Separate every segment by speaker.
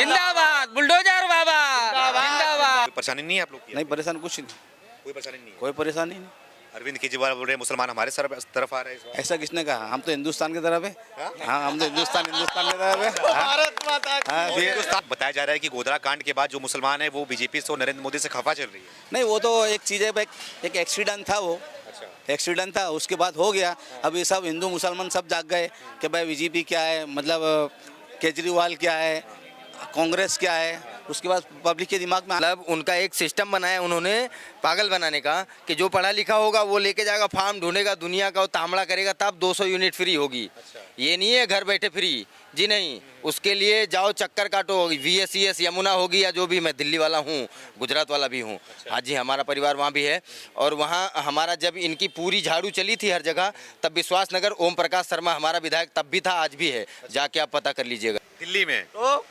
Speaker 1: जिंदाबाद बुलडोजर बाबा जिंदाबाद।
Speaker 2: कोई परेशानी नहीं है आप लोग की?
Speaker 3: नहीं परेशान कुछ नहीं,
Speaker 2: कोई परेशानी नहीं है।
Speaker 3: कोई परेशानी नहीं।
Speaker 2: अरविंद केजरीवाल बोल रहे हैं मुसलमान हमारे तरफ आ रहे हैं इस बार।
Speaker 3: ऐसा किसने कहा? हम तो हिंदुस्तान की तरफ है। हाँ हम तो हिंदुस्तान की तरफ है।
Speaker 4: भारत माता की
Speaker 3: हाँ, फिर-
Speaker 2: हिंदुस्तान बताया जा रहा है कि गोधरा कांड के बाद जो मुसलमान है वो बीजेपी से और नरेंद्र मोदी से खफा चल रही है।
Speaker 3: नहीं वो तो एक चीज़ है, एक एक्सीडेंट था वो, एक्सीडेंट था, उसके बाद हो गया। अब ये सब हिंदू मुसलमान सब जाग गए कि भाई बीजेपी क्या है, मतलब केजरीवाल क्या है, कांग्रेस क्या है। उसके बाद पब्लिक के दिमाग में
Speaker 5: मतलब उनका एक सिस्टम बनाया उन्होंने पागल बनाने का कि जो पढ़ा लिखा होगा वो लेके जाएगा, फार्म ढूंढेगा दुनिया का, वो तांबड़ा करेगा, तब 200 यूनिट फ्री होगी। ये नहीं है घर बैठे फ्री जी, नहीं। उसके लिए जाओ चक्कर काटो, VSES यमुना होगी या जो भी, मैं दिल्ली वाला हूँ, गुजरात वाला भी हूँ। हाँ जी, हमारा परिवार वहाँ भी है। और वहाँ हमारा जब इनकी पूरी झाड़ू चली थी हर जगह, तब विश्वास नगर ओम प्रकाश शर्मा हमारा विधायक तब भी था, आज भी है, जाके आप पता कर लीजिएगा।
Speaker 2: दिल्ली में
Speaker 4: तो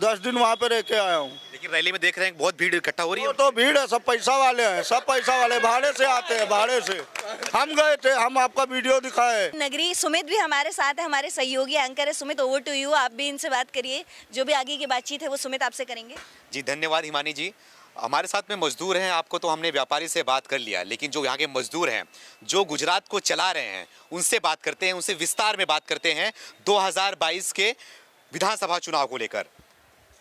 Speaker 4: 10 दिन वहाँ पे रह के आया हूँ।
Speaker 2: लेकिन रैली में देख रहे हैं बहुत भीड़ इकट्ठा हो रही है।
Speaker 4: वो तो भीड़ है, सब पैसा वाले हैं, सब पैसा वाले भाड़े से आते हैं, भाड़े से। हम गए थे, हम आपका वीडियो दिखाए।
Speaker 6: नगरी सुमित भी हमारे साथ है, हमारे सहयोगी एंकर है सुमित। ओवर टू यू, आप भी इनसे बात करिए, जो भी आगे की बातचीत है वो सुमित आपसे करेंगे।
Speaker 2: जी धन्यवाद हिमानी जी। हमारे साथ में मजदूर हैं, आपको तो हमने व्यापारी से बात कर लिया, लेकिन जो यहाँ के मजदूर हैं जो गुजरात को चला रहे हैं उनसे बात करते हैं, उनसे विस्तार में बात करते हैं 2022 के विधानसभा चुनाव को लेकर।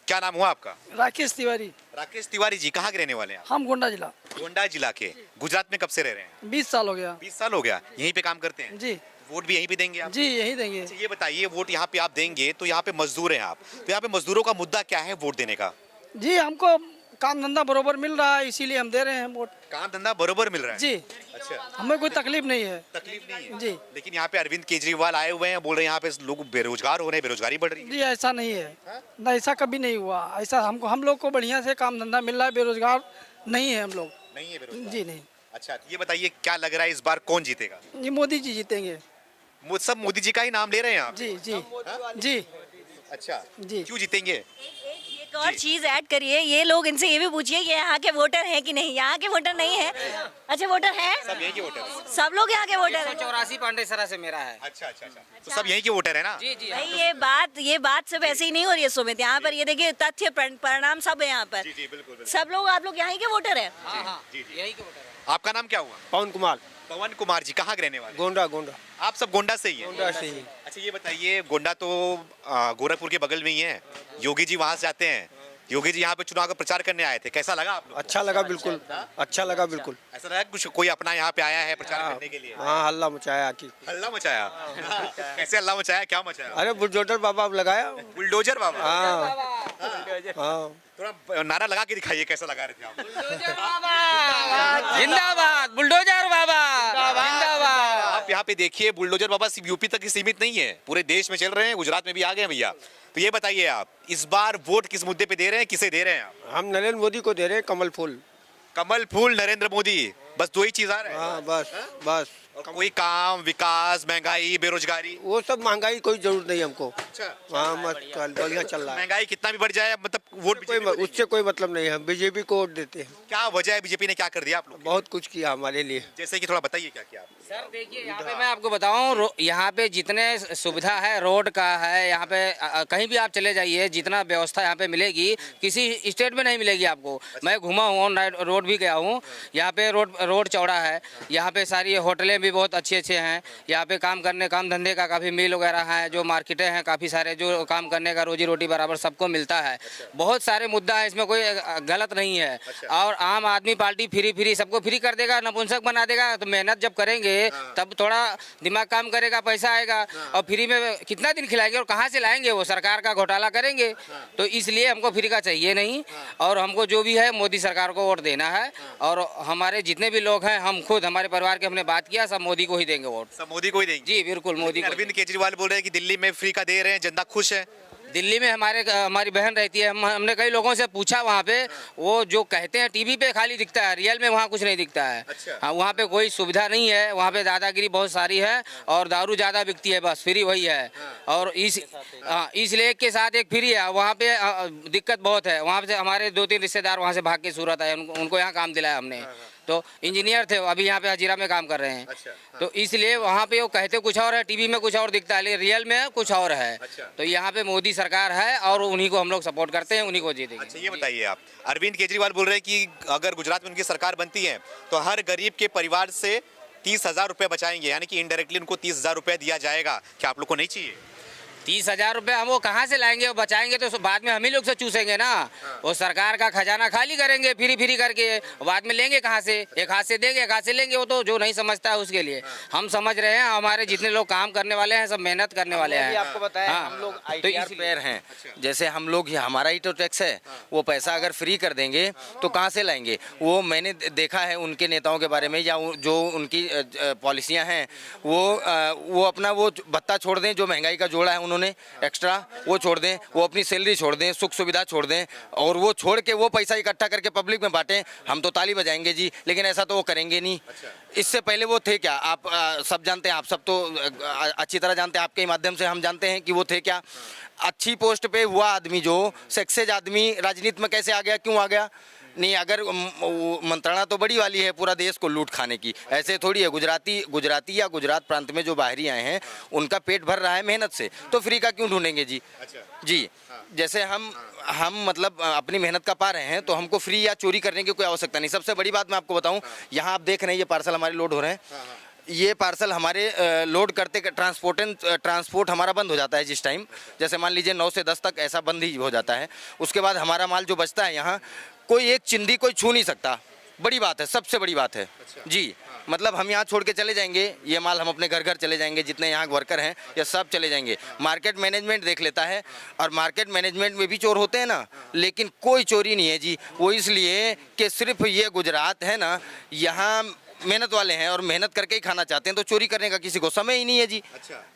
Speaker 2: क्या नाम हुआ आपका?
Speaker 7: राकेश तिवारी।
Speaker 2: राकेश तिवारी जी, कहाँ के रहने वाले हैं आप?
Speaker 7: हम गोंडा जिला।
Speaker 2: गोंडा जिला के। गुजरात में कब से रह रहे हैं?
Speaker 7: 20 साल हो गया
Speaker 2: 20 साल हो गया। यहीं पे काम करते हैं?
Speaker 7: जी।
Speaker 2: वोट भी यहीं पे देंगे आप?
Speaker 7: जी यही देंगे।
Speaker 2: अच्छा, ये बताइए, वोट यहाँ पे आप देंगे तो यहाँ पे मजदूर हैं आप, तो यहाँ पे मजदूरों का मुद्दा क्या है वोट देने का?
Speaker 7: जी हमको काम धंधा बरोबर मिल रहा है, इसीलिए हम दे रहे हैं वोट।
Speaker 2: काम धंधा बरोबर मिल रहा है?
Speaker 7: जी।
Speaker 2: अच्छा,
Speaker 7: हमें कोई तकलीफ नहीं है।
Speaker 2: तकलीफ नहीं है
Speaker 7: जी।
Speaker 2: लेकिन यहाँ पे अरविंद केजरीवाल आए हुए हैं, बोल रहे हैं यहाँ पे लोग बेरोजगार हो रहे हैं, बेरोजगारी बढ़ रही है।
Speaker 7: जी ऐसा नहीं है, ना ऐसा कभी नहीं हुआ। ऐसा हम लोग को बढ़िया से काम धंधा मिल रहा है, बेरोजगार नहीं है हम लोग।
Speaker 2: नहीं है बेरोजगार?
Speaker 7: जी नहीं।
Speaker 2: अच्छा, ये बताइए क्या लग रहा है इस बार कौन जीतेगा?
Speaker 7: ये मोदी जी जीतेंगे।
Speaker 2: सब मोदी जी का ही नाम ले रहे हैं आप?
Speaker 7: जी जी जी।
Speaker 2: अच्छा
Speaker 7: जी।
Speaker 2: क्यों जीतेंगे?
Speaker 6: एक और चीज ऐड करिए, ये लोग इनसे ये भी पूछिए कि यहाँ के वोटर हैं कि नहीं। यहाँ के वोटर नहीं है। अच्छा वोटर हैं?
Speaker 2: सब यहीं के वोटर हैं?
Speaker 6: सब लोग यहाँ के वोटर हैं।
Speaker 1: 84 पांडेसरा से मेरा है।
Speaker 2: अच्छा अच्छा अच्छा, तो सब यहीं के वोटर है ना?
Speaker 1: जी जी।
Speaker 6: भाई ये बात सिर्फ ऐसे ही नहीं हो रही है सुमित। यहाँ पर ये देखिए तथ्य परिणाम सब है यहाँ पर।
Speaker 2: जी जी बिल्कुल।
Speaker 6: सब लोग आप लोग यहाँ के वोटर हैं।
Speaker 1: यही के वोटर है।
Speaker 2: आपका नाम क्या हुआ?
Speaker 4: पवन कुमार।
Speaker 2: पवन कुमार जी, कहाँ के रहने वाले?
Speaker 4: गोंडा। गोंडा
Speaker 2: आप सब गोंडा से ही हैं?
Speaker 4: गोंडा से ही।
Speaker 2: अच्छा ये बताइए, गोंडा तो गोरखपुर के बगल में ही है, योगी जी वहाँ से आते हैं, योगी जी यहाँ पे चुनाव का प्रचार करने आए थे, कैसा लगा आप लोग?
Speaker 4: अच्छा लगा, बिल्कुल अच्छा लगा, बिल्कुल।
Speaker 2: ऐसा लगा कुछ कोई अपना यहाँ पे आया है प्रचार करने के लिए?
Speaker 4: हाँ हल्ला मचाया आके।
Speaker 2: हल्ला मचाया? कैसे हल्ला मचाया, क्या मचाया?
Speaker 4: अरे बुलडोजर बाबा लगाया।
Speaker 2: बुलडोजर बाबा?
Speaker 4: हाँ हाँ।
Speaker 2: थोड़ा नारा लगा के दिखाइए, कैसा लगा रहे थे आप?
Speaker 1: जिंदाबाद बुलडोजर बाबा जिंदाबाद।
Speaker 2: आप यहाँ पे देखिए, बुलडोजर बाबा सिर्फ यूपी तक ही सीमित नहीं है, पूरे देश में चल रहे हैं, गुजरात में भी आ गए हैं भैया। तो ये बताइए, आप इस बार वोट किस मुद्दे पे दे रहे हैं, किसे दे रहे हैं आप?
Speaker 4: हम नरेंद्र मोदी को दे रहे हैं, कमल फूल।
Speaker 2: कमल फूल नरेंद्र मोदी, बस दो ही चीज आ रहे हैं?
Speaker 4: हाँ बस बस।
Speaker 2: और कोई काम, विकास, महंगाई, बेरोजगारी?
Speaker 4: वो सब महंगाई कोई जरूरत नहीं हमको।
Speaker 2: अच्छा,
Speaker 4: हाँ मस्त बढ़िया चल रहा है।
Speaker 2: महंगाई कितना भी बढ़ जाए, मतलब वोट बीजेपी को देंगे?
Speaker 4: उससे कोई मतलब नहीं है, बीजेपी को वोट देते हैं।
Speaker 2: क्या वजह है, बीजेपी ने क्या कर दिया आप लोग?
Speaker 4: बहुत कुछ किया हमारे लिए।
Speaker 2: जैसे कि थोड़ा बताइए क्या किया आपने?
Speaker 1: सर देखिए, यहाँ पे मैं आपको बताऊँ, यहाँ पे जितने सुविधा है, रोड का है, यहाँ पे कहीं भी आप चले जाइए, जितना व्यवस्था यहाँ पे मिलेगी किसी स्टेट में नहीं मिलेगी आपको। मैं घुमा हूँ, रोड भी गया हूँ, यहाँ पे रोड चौड़ा है, यहाँ पे सारी होटलें भी बहुत अच्छे अच्छे हैं, यहाँ पे काम धंधे का काफ़ी मिल वगैरह है, जो मार्केटें हैं काफ़ी सारे, जो काम करने का रोजी रोटी बराबर सबको मिलता है। बहुत सारे मुद्दा है, इसमें कोई गलत नहीं है। और आम आदमी पार्टी फ्री सबको फ्री कर देगा, नपुंसक बना देगा। तो मेहनत जब करेंगे तब थोड़ा दिमाग काम करेगा, पैसा आएगा। और फ्री में कितना दिन खिलाएंगे और कहाँ से लाएंगे? वो सरकार का घोटाला करेंगे। तो इसलिए हमको फ्री का चाहिए नहीं, और हमको जो भी है मोदी सरकार को वोट देना है। और हमारे जितने भी लोग हैं, हम खुद हमारे परिवार के हमने बात किया, सब मोदी को ही देंगे वोट।
Speaker 2: सब मोदी को ही देंगे?
Speaker 1: जी बिल्कुल मोदी को।
Speaker 2: अरविंद केजरीवाल बोल रहे हैं कि दिल्ली में फ्री का दे रहे हैं, जनता खुश है।
Speaker 1: दिल्ली में हमारी बहन रहती है, हमने कई लोगों से पूछा वहाँ पे, वो जो कहते हैं टीवी पे खाली दिखता है, रियल में वहाँ कुछ नहीं दिखता है।
Speaker 2: अच्छा।
Speaker 1: हाँ, वहाँ पे कोई सुविधा नहीं है, वहाँ पे दादागिरी बहुत सारी है और दारू ज़्यादा बिकती है, बस फ्री वही है। और इसलिए एक के साथ एक फ्री है, वहाँ पे दिक्कत बहुत है। वहाँ से हमारे 2-3 रिश्तेदार वहाँ से भाग के सूरत आए, उनको यहाँ काम दिलाया हमने। तो इंजीनियर थे, अभी यहाँ पे हजीरा में काम कर रहे हैं। तो इसलिए वहाँ पे वो कहते कुछ और है, टीवी में कुछ और दिखता है, लेकिन रियल में कुछ और है। तो यहाँ पे मोदी सरकार है और उन्हीं को हम लोग सपोर्ट करते हैं, उन्हीं को जीतेंगे।
Speaker 2: अच्छा, ये बताइए आप, अरविंद केजरीवाल बोल रहे हैं कि अगर गुजरात में उनकी सरकार बनती है तो हर गरीब के परिवार से 30,000 रुपए बचाएंगे, यानी कि इनडायरेक्टली उनको 30,000 रुपए दिया जाएगा। क्या आप लोग को नहीं चाहिए?
Speaker 1: 30,000 रुपए हम वो कहाँ से लाएंगे? वो बचाएंगे तो बाद में हम ही लोग से चूसेंगे ना। वो सरकार का खजाना खाली करेंगे फ्री फ्री करके, बाद में लेंगे कहाँ से? एक हाथ से देंगे, एक हाथ से लेंगे। वो तो जो नहीं समझता है उसके लिए। हम समझ रहे हैं, हमारे जितने लोग काम करने वाले हैं सब मेहनत करने वाले हैं।
Speaker 5: आपको बताया हम लोग ITR पेयर हैं, जैसे हम लोग हमारा ही तो टैक्स है, वो पैसा अगर फ्री कर देंगे तो कहाँ से लाएंगे? वो मैंने देखा है उनके नेताओं के बारे में, या जो उनकी पॉलिसियाँ हैं वो अपना वो भत्ता छोड़ दें, जो महंगाई का जोड़ा है उन्होंने एक्स्ट्रा वो छोड़ दें, वो अपनी सैलरी छोड़ दें, सुख सुविधा छोड़ दें, और वो छोड़ के वो पैसा इकट्ठा करके पब्लिक में बांटें। हम तो ताली बजाएंगे जी, लेकिन ऐसा तो वो करेंगे नहीं। इससे पहले वो थे क्या? आप सब जानते हैं, आप सब तो अच्छी तरह जानते हैं, आपके ही माध्यम से हम जानते हैं कि वो थे क्या। अच्छी पोस्ट पे हुआ आदमी, जो सक्सेस आदमी राजनीति में कैसे आ गया, क्यों आ गया? नहीं, अगर मंत्रणा तो बड़ी वाली है पूरा देश को लूट खाने की, ऐसे थोड़ी है। गुजराती या गुजरात प्रांत में जो बाहरी आए हैं उनका पेट भर रहा है मेहनत से, तो फ्री का क्यों ढूंढेंगे जी? जी, जैसे हम मतलब अपनी मेहनत का पा रहे हैं, तो हमको फ्री या चोरी करने की कोई आवश्यकता नहीं। सबसे बड़ी बात मैं आपको बताऊं, यहाँ आप देख रहे हैं ये पार्सल हमारे लोड हो रहे हैं, ये पार्सल हमारे लोड करते ट्रांसपोर्ट हमारा बंद हो जाता है जिस टाइम, जैसे मान लीजिए 9 से 10 तक ऐसा बंद ही हो जाता है। उसके बाद हमारा माल जो बचता है यहाँ, कोई एक चिंदी कोई छू नहीं सकता। बड़ी बात है, सबसे बड़ी बात है जी। मतलब हम यहाँ छोड़ के चले जाएंगे, ये माल हम अपने घर घर चले जाएंगे, जितने यहाँ वर्कर हैं ये सब चले जाएंगे। मार्केट मैनेजमेंट देख लेता है, और मार्केट मैनेजमेंट में भी चोर होते हैं ना, लेकिन कोई चोरी नहीं है जी। वो इसलिए कि सिर्फ ये गुजरात है ना, यहाँ मेहनत वाले हैं और मेहनत करके ही खाना चाहते हैं, तो चोरी करने का किसी को समय ही नहीं है जी।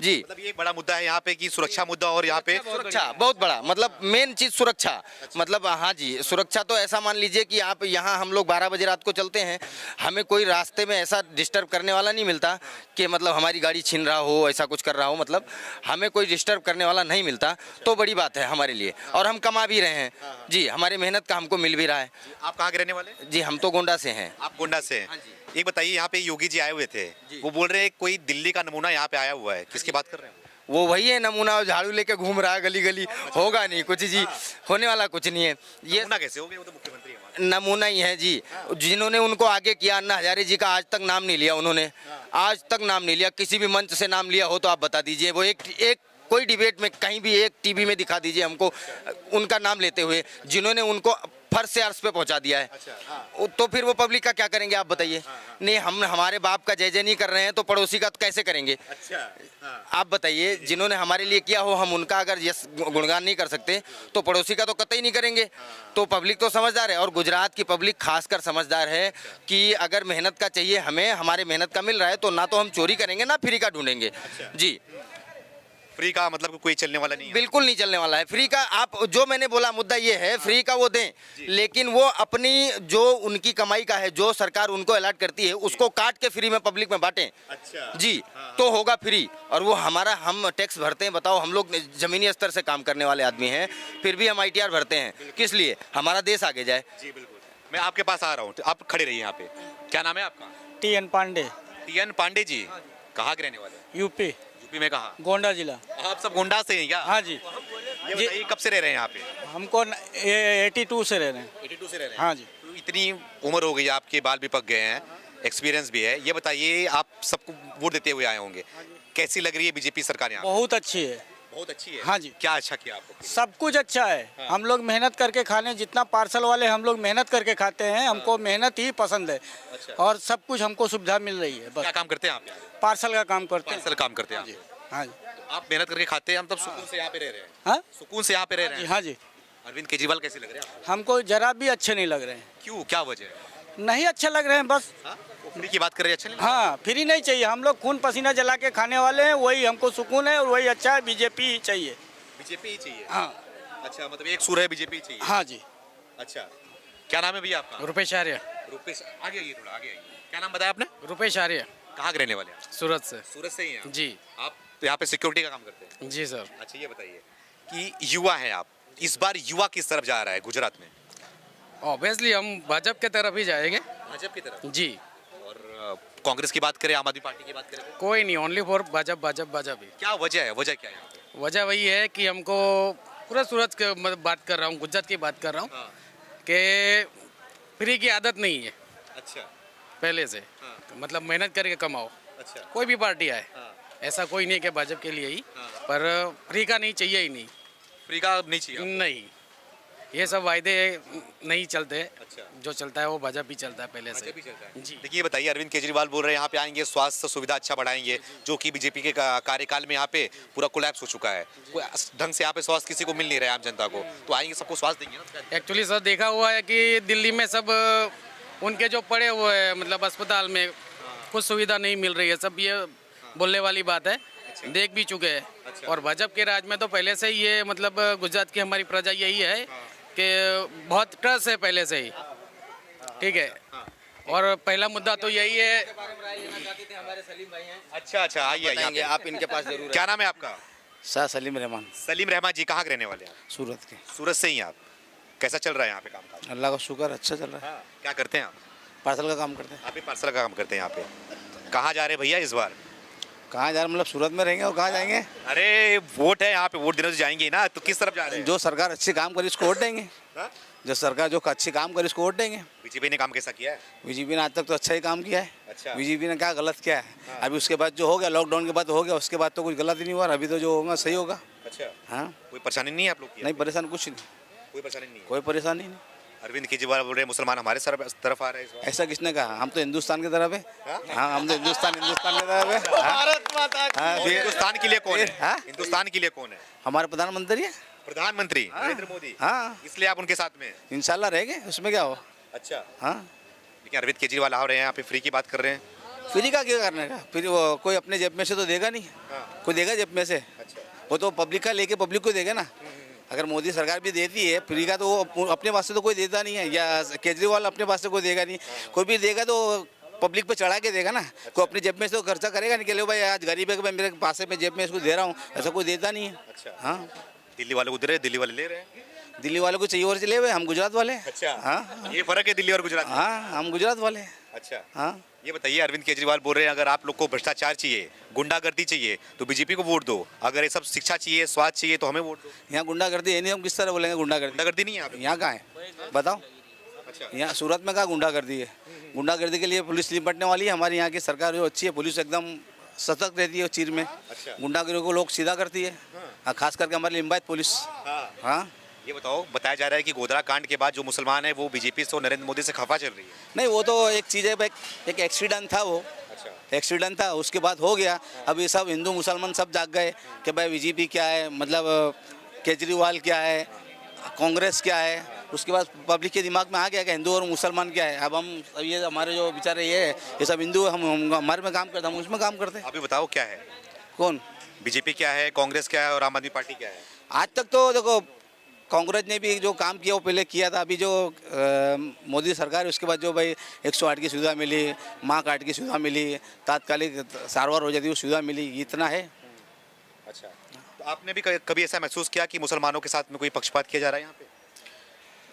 Speaker 5: जी,
Speaker 2: मतलब ये एक बड़ा मुद्दा है यहाँ पे कि सुरक्षा मुद्दा, और यहाँ पे
Speaker 5: सुरक्षा बहुत बड़ा, मतलब मेन चीज सुरक्षा। मतलब हाँ जी, सुरक्षा तो ऐसा मान लीजिए कि आप यहाँ, हम लोग 12 बजे रात को चलते हैं, हमें कोई रास्ते में ऐसा डिस्टर्ब करने वाला नहीं मिलता कि मतलब हमारी गाड़ी छीन रहा हो, ऐसा कुछ कर रहा हो, मतलब हमें कोई डिस्टर्ब करने वाला नहीं मिलता, तो बड़ी बात है हमारे लिए। और हम कमा भी रहे हैं जी, हमारी मेहनत का हमको मिल भी रहा है।
Speaker 2: आप कहाँ के रहने वाले?
Speaker 5: जी, हम तो गोंडा से हैं।
Speaker 2: आप गोंडा से हैं। एक बताइए, यहाँ पे योगी जी आए हुए थे, वो बोल रहे हैं कोई दिल्ली का नमूना यहाँ पे आया हुआ है, किसकी बात कर रहे हैं?
Speaker 5: वो वही है नमूना, झाड़ू लेके घूम रहा है गली गली। होगा नहीं कुछ जी, होने वाला कुछ नहीं है। ये
Speaker 2: नमूना कैसे हो गए? वो तो मुख्यमंत्री है हमारे।
Speaker 5: नमूना ही है जी, जिन्होंने उनको आगे किया। अन्ना हजारे जी का आज तक नाम नहीं लिया उन्होंने, आज तक नाम नहीं लिया। किसी भी मंच से नाम लिया हो तो आप बता दीजिए। वो एक कोई डिबेट में कहीं भी एक टीवी में दिखा दीजिए हमको उनका नाम लेते हुए, जिन्होंने उनको फर्श से अर्श पे पहुंचा दिया है। तो फिर वो पब्लिक का क्या करेंगे आप बताइए? नहीं, हम हमारे बाप का जय जय नहीं कर रहे हैं तो पड़ोसी का तो कैसे करेंगे? आप बताइए, जिन्होंने हमारे लिए किया हो, हम उनका अगर गुणगान नहीं कर सकते तो पड़ोसी का तो कतई नहीं करेंगे। तो पब्लिक तो समझदार है, और गुजरात की पब्लिक खासकर समझदार है कि अगर मेहनत का चाहिए हमें, हमारे मेहनत का मिल रहा है, तो ना तो हम चोरी करेंगे ना फ्री का ढूंढेंगे जी।
Speaker 2: फ्री का मतलब कोई चलने वाला नहीं है?
Speaker 5: बिल्कुल नहीं चलने वाला है फ्री का। आप जो मैंने बोला मुद्दा ये है, फ्री का वो दें, लेकिन वो अपनी जो उनकी कमाई का है, जो सरकार उनको अलॉट करती है, उसको काट के फ्री में पब्लिक में बांटें जी, तो होगा फ्री। और वो हम टैक्स भरते हैं, बताओ, हम लोग जमीनी स्तर से काम करने वाले आदमी हैं, फिर भी हम ITR भरते हैं, किस लिए? हमारा देश आगे जाए
Speaker 2: जी। बिल्कुल, मैं आपके पास आ रहा हूँ, आप खड़े रहिए यहाँ पे। क्या नाम है आपका?
Speaker 8: TN पांडे।
Speaker 2: TN पांडे जी, कहाँ के रहने वाले?
Speaker 8: यूपी
Speaker 2: यूपी में कहाँ?
Speaker 8: गोंडा जिला।
Speaker 2: आप सब गोंडा से हैं क्या?
Speaker 8: हाँ जी।
Speaker 2: ये बताइए, कब से रह रहे हैं यहाँ पे?
Speaker 8: हमको 82 से रह रहे हैं।
Speaker 2: 82 से रह रहे हैं?
Speaker 8: हाँ जी।
Speaker 2: तो इतनी उम्र हो गई, आपके बाल भी पक गए हैं, एक्सपीरियंस भी है। ये बताइए, आप सबको वोट देते हुए आए होंगे, कैसी लग रही है बीजेपी सरकार यहाँ?
Speaker 8: बहुत अच्छी है।
Speaker 2: बहुत अच्छी है?
Speaker 8: हाँ जी।
Speaker 2: क्या अच्छा किया आपको?
Speaker 8: सब कुछ अच्छा है। हम लोग मेहनत करके खाने, जितना पार्सल वाले हम लोग मेहनत करके खाते हैं, हमको मेहनत ही पसंद है। और सब कुछ हमको सुविधा मिल रही है।
Speaker 2: क्या
Speaker 8: बस
Speaker 2: काम करते हैं आप?
Speaker 8: पार्सल का काम करते हैं।
Speaker 2: पार्सल काम करते हैं आप?
Speaker 8: हाँ जी।
Speaker 2: तो आप मेहनत करके खाते हैं, हम तब सुकून से यहाँ पे रह रहे हैं।
Speaker 8: हाँ,
Speaker 2: सुकून से यहाँ पे रह रहे हैं।
Speaker 8: हाँ जी।
Speaker 2: अरविंद केजरीवाल कैसे लग रहे हैं आपको?
Speaker 8: हमको जरा भी अच्छे नहीं लग रहे हैं।
Speaker 2: क्यों, क्या वजह है?
Speaker 8: नहीं अच्छे लग रहे हैं बस।
Speaker 2: वो फ्री की बात कर रहे हैं, अच्छा नहीं?
Speaker 8: हाँ, फ्री नहीं चाहिए। हम लोग खून पसीना जला के खाने वाले हैं, वही हमको सुकून है और वही अच्छा है। बीजेपी ही चाहिए।
Speaker 2: बीजेपी ही चाहिए?
Speaker 8: हाँ।
Speaker 2: अच्छा, मतलब एक सुर है, बीजेपी चाहिए?
Speaker 8: हाँ जी।
Speaker 2: अच्छा, क्या नाम है भैया आपका?
Speaker 9: रुपेश आर्य।
Speaker 2: रुपेश, आगे आइए, थोड़ा आगे आइए। क्या नाम बताया आपने?
Speaker 9: रुपेश आर्य।
Speaker 2: कहाँ के रहने वाले हैं?
Speaker 9: सूरत से।
Speaker 2: सूरत से ही हैं आप?
Speaker 9: जी।
Speaker 2: आप तो यहाँ पे सिक्योरिटी का काम करते हैं?
Speaker 9: जी सर।
Speaker 2: अच्छा, ये बताइए कि युवा हैं आप, इस बार युवा किस तरफ जा रहा है गुजरात में?
Speaker 9: ऑब्वियसली हम भाजपा के तरफ ही जाएंगे
Speaker 2: भाजपा की तरफ।
Speaker 9: जी।
Speaker 2: और कांग्रेस की बात करें, आम आदमी पार्टी की बात करें,
Speaker 9: कोई नहीं, ओनली फॉर भाजपा ही।
Speaker 2: क्या वजह है? वजह क्या है?
Speaker 9: वजह वही है कि हमको पूरा सूरत के बात कर रहा हूँ, गुजरात की बात कर रहा हूँ कि फ्री की आदत नहीं है
Speaker 2: अच्छा।
Speaker 9: पहले से। मतलब मेहनत करके कमाओ।
Speaker 2: अच्छा।
Speaker 9: कोई भी पार्टी आए, ऐसा कोई नहीं कि भाजपा के लिए ही, पर फ्री का नहीं चाहिए ही नहीं।
Speaker 2: फ्री का नहीं चाहिए आपको?
Speaker 9: नहीं, ये सब वायदे नहीं चलते।
Speaker 2: अच्छा।
Speaker 9: जो चलता है वो भाजपा ही चलता है पहले से।
Speaker 2: भाजपा ही चलता है।
Speaker 9: जी।
Speaker 2: देखिए, बताइए, अरविंद केजरीवाल बोल रहे हैं यहाँ पे आएंगे, स्वास्थ्य सुविधा अच्छा बढ़ाएंगे, जो कि बीजेपी के कार्यकाल में यहाँ पे पूरा कोलैप्स हो चुका है। कोई ढंग से यहाँ पे स्वास्थ्य किसी को मिल नहीं रहा है आम जनता को, तो आएंगे सबको स्वास्थ्य देंगे ना।
Speaker 9: एक्चुअली सर देखा हुआ है कि दिल्ली में सब उनके जो पड़े हुए हैं, मतलब अस्पताल में कुछ सुविधा नहीं मिल रही है। सब ये बोलने वाली बात है, देख भी चुके हैं। और भाजपा के राज में तो पहले से ही ये, मतलब गुजरात की हमारी प्रजा यही है कि बहुत ट्रस्ट है पहले से ही, ठीक है। और पहला मुद्दा तो यही है।
Speaker 2: अच्छा अच्छा, आइए
Speaker 5: बताएंगे,
Speaker 2: आइए।
Speaker 5: आप इनके पास जरूर
Speaker 2: क्या नाम है आपका?
Speaker 3: शाह सलीम रहमान,
Speaker 2: सलीम रहमान जी, कहाँ के रहने वाले हैं?
Speaker 3: सूरत के।
Speaker 2: सूरत से ही आप? कैसा चल रहा है यहाँ पे काम?
Speaker 3: अल्लाह का शुक्र, अच्छा चल रहा है।
Speaker 2: क्या करते हैं आप?
Speaker 3: पार्सल का काम करते हैं।
Speaker 2: आप भी पार्सल का काम करते हैं यहाँ पे। कहाँ जा रहे हैं भैया इस बार?
Speaker 3: कहाँ जा रहे, मतलब सूरत में रहेंगे और कहाँ जाएंगे?
Speaker 2: अरे वोट है यहाँ पे, वोट देने तो जाएंगे ना, तो किस तरफ जा रहे हैं?
Speaker 3: जो सरकार अच्छे काम करे उसको वोट देंगे।
Speaker 2: हाँ?
Speaker 3: जो सरकार जो अच्छे काम करे उसको वोट देंगे।
Speaker 2: बीजेपी ने काम कैसा किया है?
Speaker 3: बीजेपी ने आज तक तो अच्छा ही काम किया है।
Speaker 2: अच्छा।
Speaker 3: बीजेपी ने क्या गलत किया है? अभी उसके बाद जो हो गया, लॉकडाउन के बाद हो गया, उसके बाद तो कुछ गलत ही नहीं हुआ। अभी तो जो होगा सही होगा।
Speaker 2: अच्छा।
Speaker 3: हाँ,
Speaker 2: कोई परेशानी नहीं है आप लोग की?
Speaker 3: नहीं परेशान कुछ नहीं,
Speaker 2: कोई परेशानी नहीं है।
Speaker 3: कोई परेशानी नहीं।
Speaker 2: अरविंद केजरीवाल बोल रहे हैं मुसलमान हमारे तरफ आ रहे हैं इस बार।
Speaker 3: ऐसा किसने कहा? हम तो हिंदुस्तान की तरफ है। हाँ, हम तो हिंदुस्तान की तरफ है।
Speaker 2: भारत माता की।
Speaker 3: हाँ, फिर-
Speaker 2: हिंदुस्तान के लिए कौन है?
Speaker 3: हाँ?
Speaker 2: हिंदुस्तान के लिए कौन है?
Speaker 3: हमारे प्रधानमंत्री है।
Speaker 2: प्रधानमंत्री नरेंद्र मोदी।
Speaker 3: हाँ,
Speaker 2: इसलिए आप उनके साथ में हैं?
Speaker 3: इंशाल्लाह रहेंगे, उसमें क्या हो।
Speaker 2: अच्छा।
Speaker 3: हाँ,
Speaker 2: लेकिन अरविंद केजरीवाल आ रहे हैं यहाँ पे, फ्री की बात कर रहे हैं।
Speaker 3: फ्री का क्या करने का? फिर वो कोई अपने जेब में से तो देगा नहीं। कोई देगा जेब में से?
Speaker 2: अच्छा।
Speaker 3: वो तो पब्लिक का लेके पब्लिक को देगा ना। अगर मोदी सरकार भी देती है फ्री का, तो वो अपने पास से तो कोई देता नहीं है, या केजरीवाल अपने पास से कोई देगा नहीं। कोई भी देगा तो पब्लिक पे चढ़ा के देगा ना। कोई अपनी जेब में से तो खर्चा करेगा नहीं कि लो भाई आज गरीब है कि मैं मेरे पास में जेब में इसको दे रहा हूँ, ऐसा कोई देता नहीं है।
Speaker 2: अच्छा।
Speaker 3: हाँ,
Speaker 2: दिल्ली वाले को दे रहे हैं, दिल्ली वाले ले रहे हैं।
Speaker 3: दिल्ली वालों को चाहिए और चले हुए, हम गुजरात वाले हैं।
Speaker 2: अच्छा।
Speaker 3: हाँ,
Speaker 2: ये फर्क है दिल्ली और गुजरात में?
Speaker 3: हाँ, हम गुजरात वाले हैं।
Speaker 2: अच्छा।
Speaker 3: हाँ,
Speaker 2: ये बताइए, अरविंद केजरीवाल बोल रहे हैं अगर आप लोग को भ्रष्टाचार चाहिए, गुंडागर्दी चाहिए, तो बीजेपी को वोट दो। अगर ये सब शिक्षा चाहिए, स्वास्थ्य चाहिए, तो हमें वोट दो।
Speaker 3: यहाँ गुंडागर्दी है नहीं, हम किस तरह बोलेंगे गुंडागर्दी?
Speaker 2: गुंडागर्दी नहीं है यहाँ पे?
Speaker 3: यहाँ कहाँ है बताओ?
Speaker 2: अच्छा।
Speaker 3: यहाँ सूरत में कहाँ गुंडागर्दी है? गुंडागर्दी के लिए पुलिस निपटने वाली है। हमारी यहाँ की सरकार जो अच्छी है, पुलिस एकदम सतर्क रहती है उस चीज़ में।
Speaker 2: अच्छा।
Speaker 3: गुंडागर्दी को लोग सीधा करती है। हाँ, खास करके हमारी लिम्बायत पुलिस। हाँ,
Speaker 2: ये बताओ, बताया जा रहा है कि गोधरा कांड के बाद जो मुसलमान है वो बीजेपी से और नरेंद्र मोदी से खफा चल रही है।
Speaker 3: नहीं, वो तो एक चीज़ है, एक एक्सीडेंट था वो।
Speaker 2: अच्छा।
Speaker 3: एक्सीडेंट था, उसके बाद हो गया। अब ये सब हिंदू मुसलमान सब जाग गए कि भाई बीजेपी क्या है, मतलब केजरीवाल क्या है, कांग्रेस क्या है। उसके बाद पब्लिक के दिमाग में आ गया कि हिंदू और मुसलमान क्या है। अब ये हमारे जो बेचारे ये सब हिंदू, हम हमारे में काम करते, हम उसमें काम करते।
Speaker 2: अभी बताओ क्या है?
Speaker 3: कौन?
Speaker 2: बीजेपी क्या है, कांग्रेस क्या है और आम आदमी पार्टी क्या है?
Speaker 3: आज तक तो देखो, कांग्रेस ने भी जो काम किया वो पहले किया था। अभी जो मोदी सरकार है उसके बाद जो भाई 108 की सुविधा मिली, माँ कार्ड की सुविधा मिली, तात्कालिक सारवार हो जाती है वो सुविधा मिली, इतना है।
Speaker 2: अच्छा। तो आपने भी कभी ऐसा महसूस किया कि मुसलमानों के साथ में कोई पक्षपात किया जा रहा है यहाँ पे?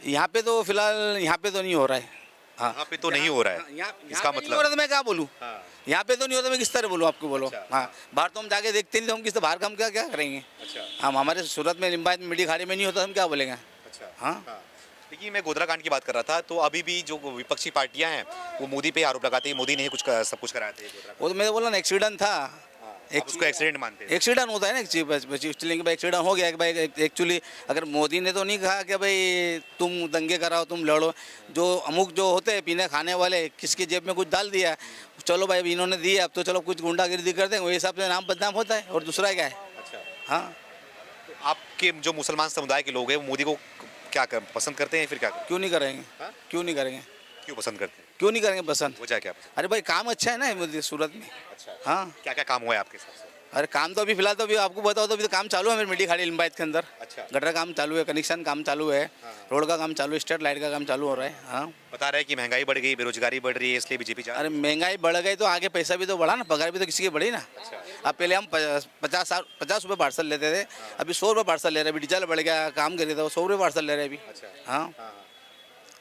Speaker 3: यहाँ पे तो फिलहाल यहाँ पे तो नहीं हो रहा है। हाँ,
Speaker 2: यहाँ पे तो नहीं हो रहा है। इसका
Speaker 3: नहीं हो
Speaker 2: मतलब?
Speaker 3: रहा तो मैं क्या बोलूँ?
Speaker 2: हाँ।
Speaker 3: यहाँ पे तो नहीं होता, मैं किस तरह बोलूँ आपको? बोलो।
Speaker 2: अच्छा।
Speaker 3: हाँ, बाहर तो हम जाके देखते नहीं, तो हम किस बाहर का हम क्या क्या करेंगे?
Speaker 2: अच्छा।
Speaker 3: हम हमारे सूरत में लिम्बायत मिट्टी खाड़ी में नहीं होता, हम क्या बोलेंगे?
Speaker 2: अच्छा।
Speaker 3: हाँ।
Speaker 2: देखिए, मैं गोधरा कांड की बात कर रहा था, तो अभी भी जो विपक्षी पार्टियां हैं वो मोदी पे आरोप लगाती है, मोदी ने ही सब कुछ कराया था ये गोधरा
Speaker 3: वो तो मैं बोला ना, एक्सीडेंट था।
Speaker 2: कांड। आप उसको एक्सीडेंट मानते हैं?
Speaker 3: एक्सीडेंट होता है ना एक्चुअली, भाई एक्सीडेंट हो गया कि भाई एक्चुअली अगर मोदी ने तो नहीं कहा कि भाई तुम दंगे कराओ, तुम लड़ो। जो अमुक जो होते हैं पीने खाने वाले, किसकी जेब में कुछ डाल दिया, चलो भाई इन्होंने दिया, अब तो चलो कुछ गुंडागिर्दी कर देंगे, वही हिसाब से नाम बदनाम होता है। और दूसरा क्या है?
Speaker 2: अच्छा।
Speaker 3: हाँ,
Speaker 2: आपके जो मुसलमान समुदाय के लोग हैं वो मोदी को क्या पसंद करते हैं, फिर क्या
Speaker 3: क्यों नहीं करेंगे?
Speaker 2: हाँ?
Speaker 3: क्यों नहीं करेंगे?
Speaker 2: क्यों पसंद करते हैं?
Speaker 3: क्यों नहीं करेंगे पसंद?
Speaker 2: वजह क्या पसंद?
Speaker 3: अरे भाई काम अच्छा है ना सूरत में।
Speaker 2: अच्छा।
Speaker 3: हाँ,
Speaker 2: क्या क्या काम हुआ है आपके हिसाब से?
Speaker 3: अरे काम तो अभी फिलहाल तो अभी आपको बताओ तो अभी तो काम चालू है मेरी मिट्टी खाड़ी लिम्बायत के अंदर।
Speaker 2: अच्छा।
Speaker 3: गटर काम चालू है, कनेक्शन काम चालू है, रोड का काम चालू है, स्ट्रीट लाइट का काम चालू हो रहा है। हाँ,
Speaker 2: बता रहे हैं कि महंगाई बढ़ गई, बेरोजगारी बढ़ रही है, इसलिए बीजेपी जा
Speaker 3: अरे महंगाई बढ़ गई तो आगे पैसा भी तो बढ़ा ना, पगार भी तो किसी की बढ़ी ना। अब पहले हम 50 रुपये पार्सल लेते थे, अभी 100 रुपये पार्सल ले रहे हैं। अभी डीजल बढ़ गया, काम कर रहे थे, वो 100 रुपये पार्सल ले रहे हैं अभी। हाँ,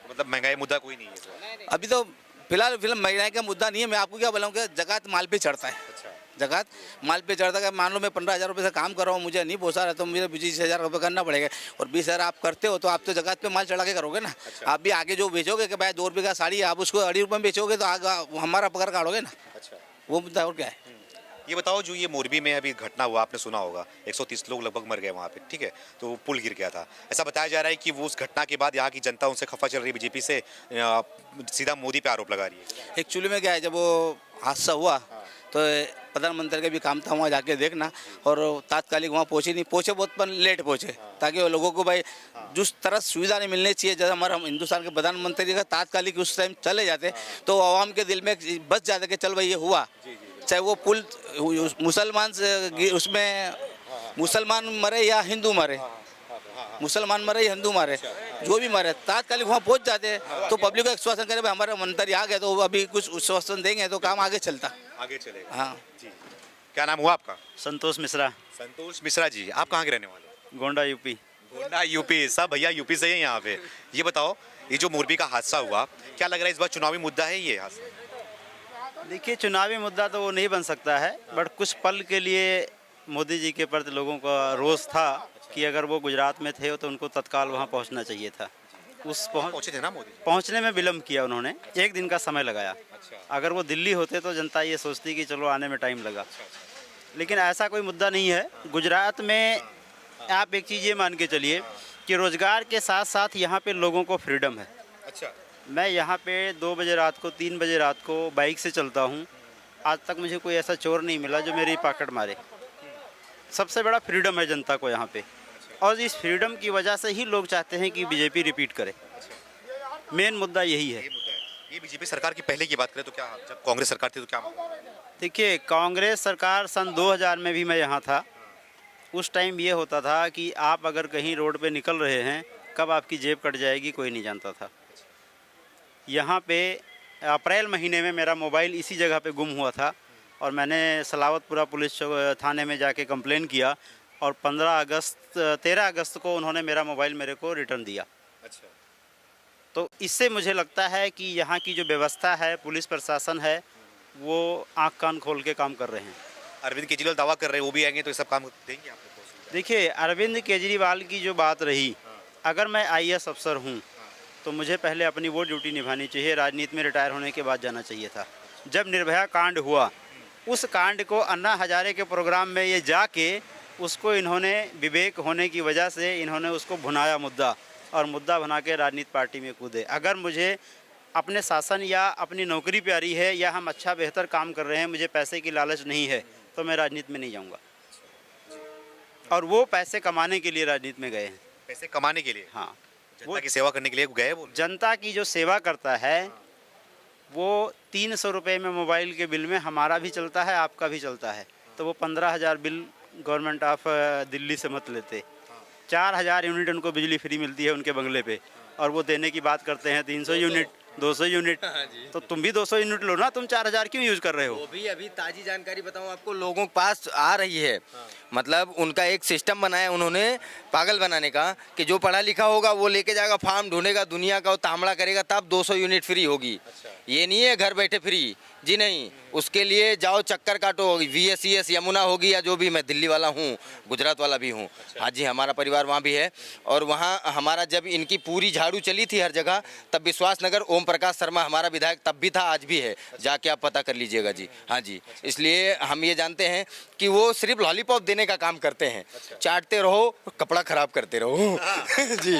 Speaker 2: मतलब महंगाई मुद्दा कोई नहीं है इस बार।
Speaker 3: अभी तो फिलहाल महंगाई का मुद्दा नहीं है। मैं आपको क्या बोलाऊँ कि जकात माल पे चढ़ता है। जकात माल पे चढ़ता है। मान लो मैं 15,000 रुपये से काम कर रहा हूँ, मुझे नहीं पोसा रहा तो मुझे 20,000 रुपये करना पड़ेगा। और 20,000 आप करते हो तो आप तो जकात पे माल चढ़ा के करोगे ना। आप भी आगे जो बेचोगे कि भाई 2 रुपये का साड़ी आप उसको 2.5 रुपये में बेचोगे तो आगे हमारा पकड़ काटोगे ना। वो मुद्दा और क्या है।
Speaker 2: ये बताओ, जो ये मोरबी में अभी घटना हुआ, आपने सुना होगा 130 लोग लगभग मर गए वहाँ पे, ठीक है, तो पुल गिर गया था। ऐसा बताया जा रहा है कि वो उस घटना के बाद यहाँ की जनता उनसे खफा चल रही है, बीजेपी से सीधा मोदी पे आरोप लगा रही है।
Speaker 3: एक्चुअली में क्या है, जब वो हादसा हुआ तो प्रधानमंत्री का भी काम था वहाँ जाके देखना, और तात्कालिक वहाँ पहुँचे बहुत पर लेट पहुँचे, ताकि वो लोगों को भाई जिस तरह सुविधा नहीं मिलनी चाहिए, जैसे हमारा हिंदुस्तान के प्रधानमंत्री का तात्कालिक उस टाइम चले जाते तो आवाम के दिल में बच जाता कि चल भाई ये हुआ। चाहे वो पुल मुसलमान से उसमें मुसलमान मरे या हिंदू मरे, मुसलमान मरे या हिंदू मरे, जो भी मरे तात्कालिक वहाँ पहुँच जाते तो पब्लिक को आश्वासन करे भाई हमारा मंत्री आ गया तो अभी कुछ आश्वासन देंगे तो काम आगे चलता,
Speaker 2: आगे चलेगा।
Speaker 3: हाँ
Speaker 2: जी, क्या नाम हुआ आपका?
Speaker 8: संतोष मिश्रा,
Speaker 2: संतोष मिश्रा जी, आप कहाँ के रहने वाले हैं?
Speaker 8: गोंडा यूपी।
Speaker 2: गोंडा यूपी, सब भैया यूपी से ही हैं यहाँ पे। ये बताओ, ये जो मोरबी का हादसा हुआ, क्या लग रहा है इस बार चुनावी मुद्दा है ये हादसा?
Speaker 8: देखिए, चुनावी मुद्दा तो वो नहीं बन सकता है, बट कुछ पल के लिए मोदी जी के प्रति लोगों का रोष था कि अगर वो गुजरात में थे तो उनको तत्काल वहाँ पहुँचना चाहिए था। उस
Speaker 2: पहुंचे थे ना मोदी?
Speaker 8: पहुँचने में विलम्ब किया उन्होंने, 1 दिन का समय लगाया। अगर वो दिल्ली होते तो जनता ये सोचती कि चलो आने में टाइम लगा, लेकिन ऐसा कोई मुद्दा नहीं है। गुजरात में आप एक चीज़ ये मान के चलिए कि रोज़गार के साथ साथ यहाँ पे लोगों को फ्रीडम है।
Speaker 2: अच्छा,
Speaker 8: मैं यहाँ पे 2 बजे रात को 3 बजे रात को बाइक से चलता हूँ, आज तक मुझे कोई ऐसा चोर नहीं मिला जो मेरी पॉकेट मारे। सबसे बड़ा फ्रीडम है जनता को यहाँ पे, और इस फ्रीडम की वजह से ही लोग चाहते हैं कि बीजेपी रिपीट करे। मेन मुद्दा यही है।
Speaker 2: ये बीजेपी सरकार की पहले की बात करें तो क्या, जब कांग्रेस सरकार थी तो क्या मामला?
Speaker 8: देखिए, कांग्रेस सरकार सन 2000 में भी मैं यहाँ था। उस टाइम ये होता था कि आप अगर कहीं रोड पे निकल रहे हैं, कब आपकी जेब कट जाएगी कोई नहीं जानता था। यहाँ पे अप्रैल महीने में मेरा मोबाइल इसी जगह पे गुम हुआ था और मैंने सलावतपुरा पुलिस थाने में जाके कंप्लेन किया, और 13 अगस्त को उन्होंने मेरा मोबाइल मेरे को रिटर्न दिया।
Speaker 2: अच्छा,
Speaker 8: तो इससे मुझे लगता है कि यहाँ की जो व्यवस्था है, पुलिस प्रशासन है, वो आँख कान खोल के काम कर रहे हैं।
Speaker 2: अरविंद केजरीवाल दावा कर रहे हैं वो भी आएंगे तो ये सब काम देंगे आपको?
Speaker 8: देखिए, अरविंद केजरीवाल की जो बात रही, अगर मैं IAS अफसर हूँ तो मुझे पहले अपनी वो ड्यूटी निभानी चाहिए, राजनीति में रिटायर होने के बाद जाना चाहिए था। जब निर्भया कांड हुआ, उस कांड को अन्ना हजारे के प्रोग्राम में ये जाके उसको इन्होंने विवेक होने की वजह से इन्होंने उसको भुनाया मुद्दा, और मुद्दा बना के राजनीति पार्टी में कूदे। अगर मुझे अपने शासन या अपनी नौकरी प्यारी है या हम अच्छा बेहतर काम कर रहे हैं, मुझे पैसे की लालच नहीं है, तो मैं राजनीति में नहीं जाऊँगा। और वो पैसे कमाने के लिए राजनीति में गए हैं।
Speaker 2: पैसे कमाने के लिए?
Speaker 8: हाँ,
Speaker 2: जनता की सेवा करने के लिए गए वो।
Speaker 8: जनता की जो सेवा करता है वो 300 रुपये में मोबाइल के बिल में हमारा भी चलता है, आपका भी चलता है, तो वो 15,000 बिल गवर्नमेंट ऑफ दिल्ली से मत लेते। 4,000 यूनिट उनको बिजली फ्री मिलती है उनके बंगले पे, और वो देने की बात करते हैं 300 यूनिट, 200 यूनिट। तो तुम भी 200 यूनिट लो ना, तुम 4,000 क्यों यूज़ कर रहे हो?
Speaker 5: वो भी अभी ताज़ी जानकारी बताऊं आपको, लोगों के पास आ रही है। मतलब उनका एक सिस्टम बनाया उन्होंने पागल बनाने का कि जो पढ़ा लिखा होगा वो लेके जाएगा, फार्म ढूंढेगा, दुनिया का वो तामड़ा करेगा, तब 200 यूनिट फ्री होगी। ये नहीं है घर बैठे फ्री जी, नहीं। उसके लिए जाओ चक्कर काटो, VSES यमुना होगी या जो भी। मैं दिल्ली वाला हूँ, गुजरात वाला भी हूँ। हाँ जी, हमारा परिवार वहाँ भी है, और वहाँ हमारा जब इनकी पूरी झाड़ू चली थी हर जगह, तब विश्वास नगर ओम प्रकाश शर्मा हमारा विधायक तब भी था, आज भी है, जाके आप पता कर लीजिएगा जी। हाँ जी, इसलिए हम ये जानते हैं कि वो सिर्फ लॉलीपॉप देने का काम करते हैं। चाटते रहो, कपड़ा खराब करते रहो जी।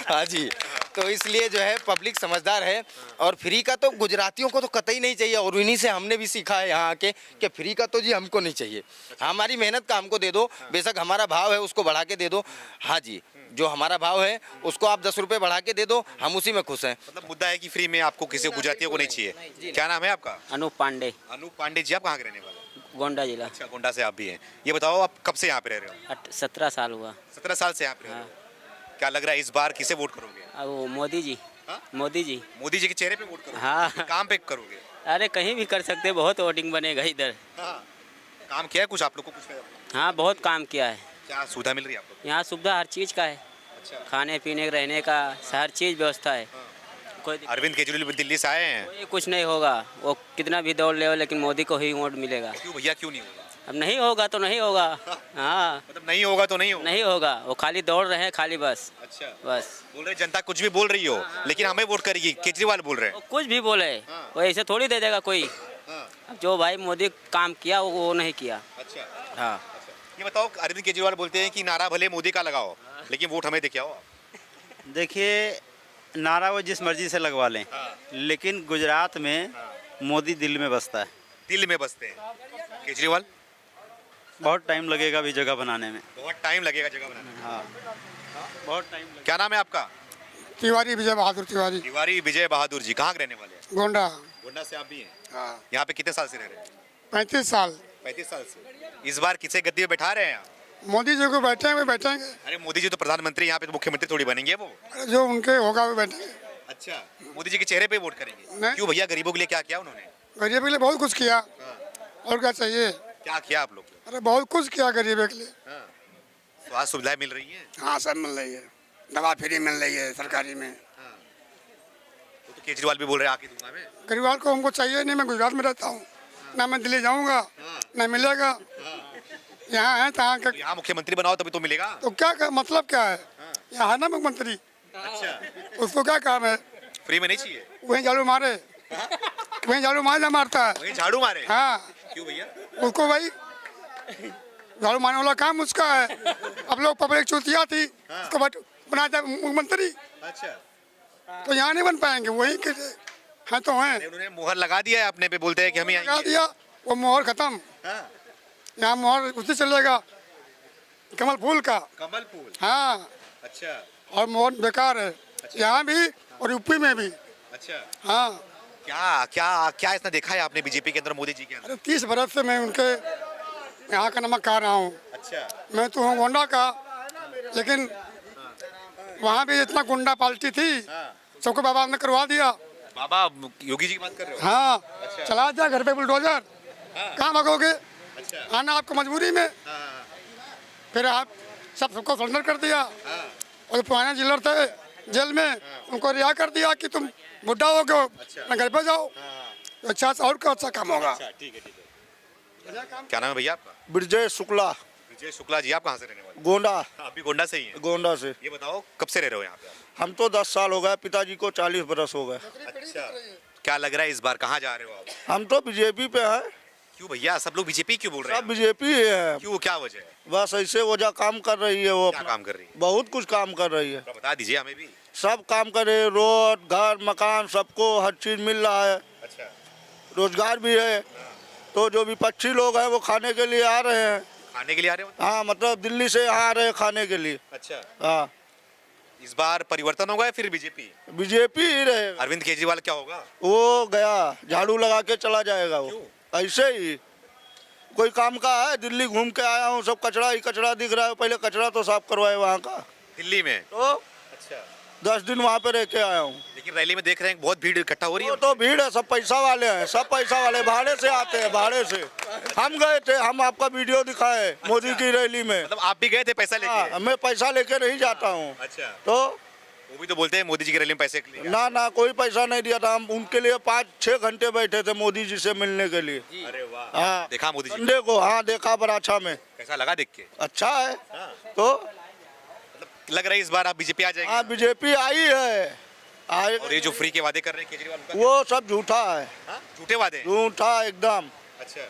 Speaker 5: हाँ जी, तो इसलिए जो है पब्लिक समझदार है, और फ्री का तो गुजरातियों को तो कतई नहीं चाहिए, और इन्हीं से हमने भी सीखा है यहाँ आके कि फ्री का तो जी हमको नहीं चाहिए। हमारी मेहनत का हमको दे दो, बेशक हमारा भाव है उसको बढ़ा के दे दो। हाँ जी, जो हमारा भाव है उसको आप 10 रुपये बढ़ा के दे दो, हम उसी में खुश हैं।
Speaker 2: मतलब मुद्दा है कि फ्री में आपको किसी गुजरातियों को नहीं चाहिए। क्या नाम है आपका?
Speaker 10: अनूप पांडे।
Speaker 2: अनूप पांडे जी, आप कहाँ के रहने वाले?
Speaker 10: गोंडा जिला।
Speaker 2: अच्छा, गोंडा से आप भी हैं। ये बताओ, आप कब से यहाँ पे रह रहे हो?
Speaker 10: 17 साल हुआ।
Speaker 2: 17 साल से यहाँ पे रह रहे हो। क्या लग रहा है इस बार किसे वोट करोगे?
Speaker 10: वो मोदी जी।
Speaker 2: हाँ?
Speaker 10: मोदी जी।
Speaker 2: मोदी जी के चेहरे पे वोट करोगे?
Speaker 10: हाँ।
Speaker 2: काम पे करोगे?
Speaker 10: अरे कहीं भी कर सकते, बहुत वोटिंग बनेगा इधर।
Speaker 2: हाँ। काम किया है कुछ आप लोग को? कुछ
Speaker 10: हाँ, बहुत काम किया है।
Speaker 2: क्या सुविधा मिल रही है आपको?
Speaker 10: यहाँ सुविधा हर चीज़ का है।
Speaker 2: अच्छा।
Speaker 10: खाने पीने रहने का हर चीज़ व्यवस्था है। कोई
Speaker 2: अरविंद केजरीवाल दिल्ली से आए हैं,
Speaker 10: कोई कुछ नहीं होगा। वो कितना भी दौड़ ले हो, लेकिन मोदी को ही वोट मिलेगा।
Speaker 2: क्यों भैया, क्यों नहीं होगा?
Speaker 10: अब नहीं होगा तो नहीं होगा। हाँ,
Speaker 2: मतलब नहीं होगा तो नहीं होगा।
Speaker 10: नहीं होगा। वो खाली दौड़ रहे हैं, खाली बस।
Speaker 2: अच्छा,
Speaker 10: बस
Speaker 2: बोल रहे जनता कुछ भी बोल रही हो, लेकिन हमें वोट करेगी, केजरीवाल बोल रहे हैं।
Speaker 10: वो कुछ भी बोले, वो ऐसे थोड़ी दे देगा कोई। अब जो भाई मोदी काम किया वो नहीं किया।
Speaker 2: अच्छा,
Speaker 10: हाँ,
Speaker 2: ये बताओ, अरविंद केजरीवाल बोलते हैं कि नारा भले मोदी का लगाओ, लेकिन वोट हमें देके आओ।
Speaker 8: देखिए, नारा वो जिस मर्जी से लगवा लें, लेकिन गुजरात में मोदी दिल में बसता है।
Speaker 2: दिल में बसते हैं केजरीवाल।
Speaker 8: बहुत टाइम लगेगा भी जगह बनाने में।
Speaker 2: बहुत टाइम लगेगा जगह बनाने में।
Speaker 8: हाँ, बहुत टाइम लगेगा।
Speaker 2: क्या नाम है आपका?
Speaker 7: तिवारी, विजय बहादुर तिवारी,
Speaker 2: तिवारी विजय बहादुर जी। कहाँ के रहने वाले हैं?
Speaker 7: गोंडा।
Speaker 2: गोंडा से आप भी हैं?
Speaker 7: हाँ,
Speaker 2: यहाँ पे कितने साल से रह रहे हैं?
Speaker 7: 35 साल।
Speaker 2: 35 साल से। इस बार किसे गद्दी में बैठा रहे हैं आप?
Speaker 7: मोदी जी को बैठेंगे बैठेंगे,
Speaker 2: अरे मोदी जी तो प्रधानमंत्री, यहाँ पे तो मुख्यमंत्री थोड़ी बनेंगे वो।
Speaker 7: जो उनके होगा वो बैठेंगे।
Speaker 2: अच्छा, मोदी जी के चेहरे पे वोट करेंगे?
Speaker 7: नहीं।
Speaker 2: क्यों भैया, गरीबों के लिए क्या किया उन्होंने?
Speaker 7: गरीब के लिए बहुत कुछ किया, और क्या चाहिए?
Speaker 2: क्या किया आप लोग?
Speaker 7: अरे बहुत कुछ किया गरीब के लिए।
Speaker 2: स्वास्थ्य सुविधाएं मिल रही हैं?
Speaker 7: हाँ, सब मिल रही है, दवा फ्री मिल रही है सरकारी में।
Speaker 2: वो तो केजरीवाल भी बोल रहे हैं आके दूंगा मैं।
Speaker 7: गरीबाल को हमको चाहिए नहीं, मैं गुजरात में रहता हूँ, ना मैं दिल्ली जाऊँगा ना मिलेगा। यहाँ है तहाँ का,
Speaker 2: यहाँ मुख्यमंत्री बनाओ तभी तो मिलेगा।
Speaker 7: तो क्या मतलब क्या है? यहाँ है ना मुख्यमंत्री,
Speaker 2: अच्छा,
Speaker 7: उसको क्या काम है?
Speaker 2: फ्री में नहीं चाहिए?
Speaker 7: वहीं झाड़ू मारे, वहीं झाड़ू मारता है।
Speaker 2: वही झाड़ू मारे?
Speaker 7: हाँ,
Speaker 2: क्यों भैया?
Speaker 7: उसको भाई झाड़ू मारने वाला काम उसका है। अब लोग पब्लिक चूतिया थी, उसको बना दिया मुख्यमंत्री,
Speaker 2: अच्छा,
Speaker 7: तो यहाँ नहीं बन पाएंगे। वही के हैं तो हैं,
Speaker 2: उन्होंने मुहर लगा दिया है अपने पे, बोलते हैं कि हम
Speaker 7: लगा
Speaker 2: यहाँ
Speaker 7: दिया, वो मोहर खत्म। यहाँ मोहर उसी चलेगा, कमल फूल का।
Speaker 2: कमल फूल।
Speaker 7: हाँ,
Speaker 2: अच्छा,
Speaker 7: और मोहर बेकार है यहाँ भी और यूपी में भी।
Speaker 2: अच्छा,
Speaker 7: हाँ,
Speaker 2: क्या क्या क्या इतना देखा है आपने बीजेपी के अंदर, मोदी जी के अंदर?
Speaker 7: अरे 30 बरस से मैं उनके यहाँ का नमक खा रहा हूँ।
Speaker 2: अच्छा,
Speaker 7: मैं तो हूँ गोंडा का, लेकिन वहाँ भी इतना गुंडा पार्टी थी, सबको बाबा ने करवा दिया।
Speaker 2: बाबा योगी जी की बात कर रहे हो?
Speaker 7: हाँ, चला दिया घर पे बुलडोजर। कहाँ भागोगे? आना आपको मजबूरी में। फिर आप सबको सरेंडर कर दिया, और पुराने जेलर थे जेल में, उनको रिहा कर दिया कि तुम बुढ़ा हो गए, अपने घर पे जाओ। अच्छा और क्या अच्छा काम होगा?
Speaker 2: ठीक है, ठीक है। क्या नाम है भैया आपका?
Speaker 4: विजय शुक्ला,
Speaker 2: विजय शुक्ला जी। आप कहाँ से रहने वाले?
Speaker 4: गोंडा।
Speaker 2: आप भी गोंडा से ही हैं?
Speaker 4: गोंडा से।
Speaker 2: ये बताओ, कब से रह रहे हो यहाँ पे?
Speaker 4: हम तो 10 साल हो गए, पिताजी को 40 बरस हो गए।
Speaker 2: अच्छा, क्या लग रहा है इस बार कहाँ जा रहे हो आप?
Speaker 4: हम तो बीजेपी पे हैं।
Speaker 2: क्यों भैया, सब लोग बीजेपी क्यों बोल रहे
Speaker 4: सब
Speaker 2: हैं?
Speaker 4: बीजेपी है।
Speaker 2: क्यों, क्या वजह है?
Speaker 4: बस ऐसे वजह काम कर रही है वो।
Speaker 2: क्या काम कर रही है?
Speaker 4: बहुत कुछ काम कर रही है,
Speaker 2: तो बता दीजिए हमें भी।
Speaker 4: सब काम करे, रोड घर मकान सबको हर चीज मिल रहा है,
Speaker 2: अच्छा,
Speaker 4: रोजगार भी है। तो जो विपक्षी लोग हैं वो खाने के लिए आ रहे हैं।
Speaker 2: खाने के लिए आ रहे हो?
Speaker 4: हाँ, मतलब दिल्ली से यहाँ आ रहे हैं खाने के लिए।
Speaker 2: अच्छा,
Speaker 4: हाँ,
Speaker 2: इस बार परिवर्तन होगा या फिर बीजेपी?
Speaker 4: बीजेपी ही रहेगा।
Speaker 2: अरविंद केजरीवाल क्या होगा?
Speaker 4: वो गया, झाड़ू लगा के चला जाएगा वो। ऐसे ही कोई काम का है? दिल्ली घूम के आया हूँ, सब कचरा ही कचरा दिख रहा है। पहले कचरा तो साफ करवाए वहाँ का।
Speaker 2: दिल्ली में?
Speaker 4: तो
Speaker 2: अच्छा,
Speaker 4: 10 दिन वहाँ पे रह के आया हूँ।
Speaker 2: लेकिन रैली में देख रहे हैं बहुत भीड़ इकट्ठा हो रही है।
Speaker 4: वो तो भीड़ है, सब पैसा वाले हैं, सब पैसा वाले भाड़े से आते हैं, भाड़े से। हम गए थे, हम आपका वीडियो दिखाए मोदी की रैली में।
Speaker 2: मतलब आप भी गए थे पैसा लेके?
Speaker 4: हाँ, मैं पैसा लेके नहीं जाता हूँ।
Speaker 2: अच्छा,
Speaker 4: तो
Speaker 2: वो भी तो बोलते हैं मोदी जी की रैली में पैसे के लिए।
Speaker 4: ना कोई पैसा नहीं दिया था। हम उनके लिए 5-6 घंटे बैठे थे मोदी जी से मिलने के लिए।
Speaker 2: अरे वाह,
Speaker 4: हाँ,
Speaker 2: देखा मोदी जी?
Speaker 4: संडे को। हाँ, देखा बराछा में।
Speaker 2: कैसा लगा देख के?
Speaker 4: अच्छा है। तो
Speaker 2: लग रहा है इस बार आप बीजेपी आ जाएगी?
Speaker 4: हाँ, बीजेपी आई है।
Speaker 2: और ये जो फ्री के वादे कर रहे हैं केजरीवाल, उनका
Speaker 4: वो सब झूठा है।
Speaker 2: हाँ? झूठे वादे?
Speaker 4: झूठा एकदम।
Speaker 2: अच्छा,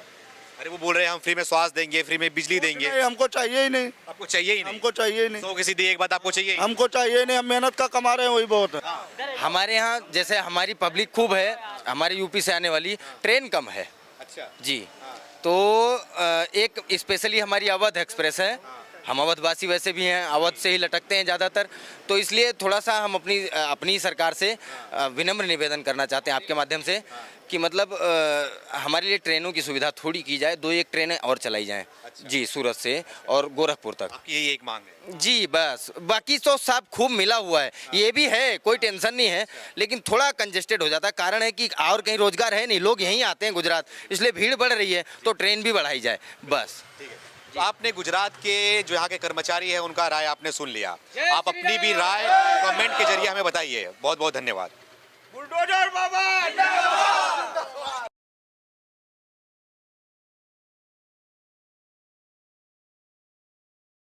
Speaker 2: अरे वो बोल रहे हैं हम फ्री में स्वास्थ्य देंगे, फ्री में बिजली देंगे।
Speaker 4: नहीं, हमको चाहिए ही नहीं।
Speaker 2: आपको चाहिए ही नहीं?
Speaker 4: हमको चाहिए ही नहीं।
Speaker 2: तो किसी दी एक बात आपको चाहिए ही?
Speaker 4: हमको चाहिए नहीं, हम मेहनत का कमा रहे हैं, वही बहुत है।
Speaker 5: हमारे यहाँ जैसे हमारी पब्लिक खूब है, हमारे यूपी से आने वाली, ट्रेन कम है
Speaker 2: अच्छा
Speaker 5: जी। तो एक स्पेशली हमारी अवध एक्सप्रेस है, हम अवधवासी वैसे भी हैं, अवध से ही लटकते हैं ज़्यादातर, तो इसलिए थोड़ा सा हम अपनी सरकार से विनम्र निवेदन करना चाहते हैं आपके माध्यम से कि मतलब हमारे लिए ट्रेनों की सुविधा थोड़ी की जाए, 2-1 ट्रेनें और चलाई जाएं जी, सूरत से और गोरखपुर तक।
Speaker 2: आपकी यही एक मांग है?
Speaker 5: जी बस, बाकी तो सब खूब मिला हुआ है, ये भी है, कोई टेंशन नहीं है, लेकिन थोड़ा कंजेस्टेड हो जाता है। कारण है कि और कहीं रोजगार है नहीं, लोग यहीं आते हैं गुजरात, इसलिए भीड़ बढ़ रही है, तो ट्रेन भी बढ़ाई जाए बस।
Speaker 2: तो आपने गुजरात के जो यहाँ के कर्मचारी हैं उनका राय आपने सुन लिया, आप अपनी भी राय कमेंट के जरिए हमें बताइए। बहुत बहुत धन्यवाद। बुलडोजर बाबा